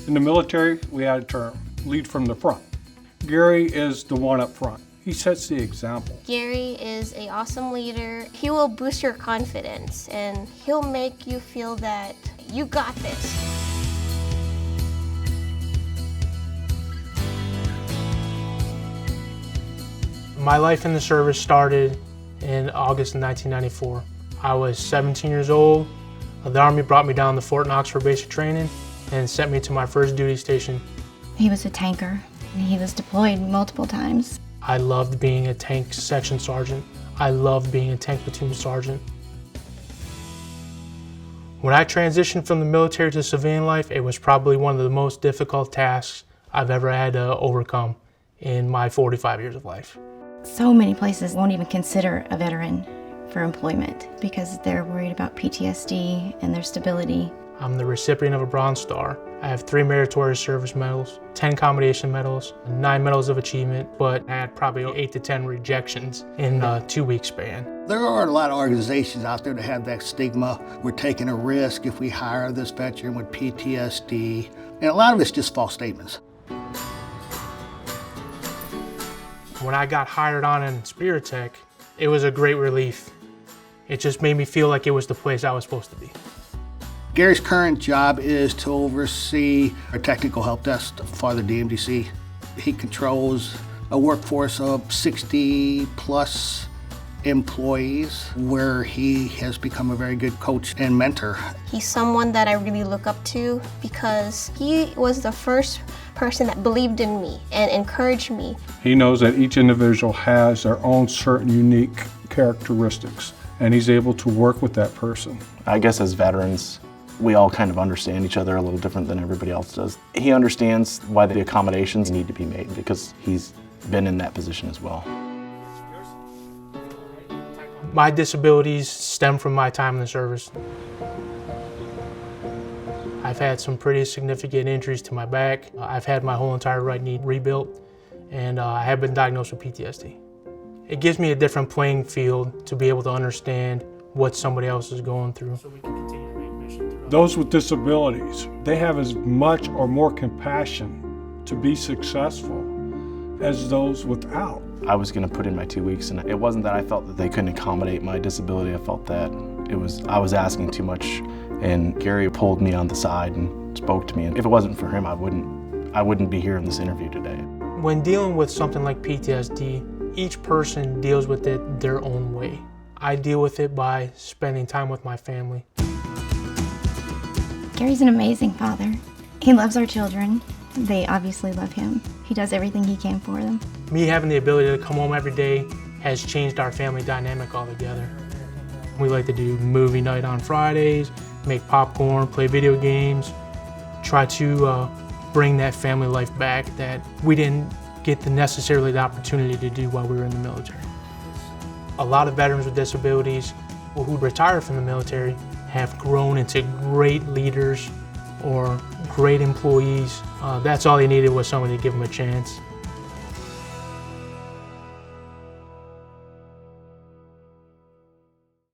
In the military, we had a term, lead from the front. Gary is the one up front. He sets the example. Gary is an awesome leader. He will boost your confidence and he'll make you feel that you got this. My life in the service started in August of 1994. I was 17 years old. The Army brought me down to Fort Knox for basic training and sent me to my first duty station. He was a tanker. He was deployed multiple times. I loved being a tank section sergeant. I loved being a tank platoon sergeant. When I transitioned from the military to civilian life, it was probably one of the most difficult tasks I've ever had to overcome in my 45 years of life. So many places won't even consider a veteran for employment because they're worried about PTSD and their stability. I'm the recipient of a Bronze Star. I have 3 meritorious service medals, 10 commendation medals, 9 medals of achievement, but I had probably 8 to 10 rejections in a 2-week span. There are a lot of organizations out there that have that stigma. We're taking a risk if we hire this veteran with PTSD, and a lot of it's just false statements. When I got hired on in InspiriTec, it was a great relief. It just made me feel like it was the place I was supposed to be. Gary's current job is to oversee our technical help desk for the DMDC. He controls a workforce of 60 plus employees where he has become a very good coach and mentor. He's someone that I really look up to because he was the first person that believed in me and encouraged me. He knows that each individual has their own certain unique characteristics, and he's able to work with that person. I guess as veterans, we all kind of understand each other a little different than everybody else does. He understands why the accommodations need to be made because he's been in that position as well. My disabilities stem from my time in the service. I've had some pretty significant injuries to my back. I've had my whole entire right knee rebuilt, and I have been diagnosed with PTSD. It gives me a different playing field to be able to understand what somebody else is going through. Those with disabilities, they have as much or more compassion to be successful as those without. I was going to put in my 2 weeks, and it wasn't that I felt that they couldn't accommodate my disability. I felt that I was asking too much, and Gary pulled me on the side and spoke to me. And if it wasn't for him, I wouldn't be here in this interview today. When dealing with something like PTSD, each person deals with it their own way. I deal with it by spending time with my family. Gary's an amazing father. He loves our children. They obviously love him. He does everything he can for them. Me having the ability to come home every day has changed our family dynamic altogether. We like to do movie night on Fridays, make popcorn, play video games, try to bring that family life back that we didn't get necessarily the opportunity to do while we were in the military. A lot of veterans with disabilities who retire from the military have grown into great leaders or great employees. That's all they needed was someone to give them a chance.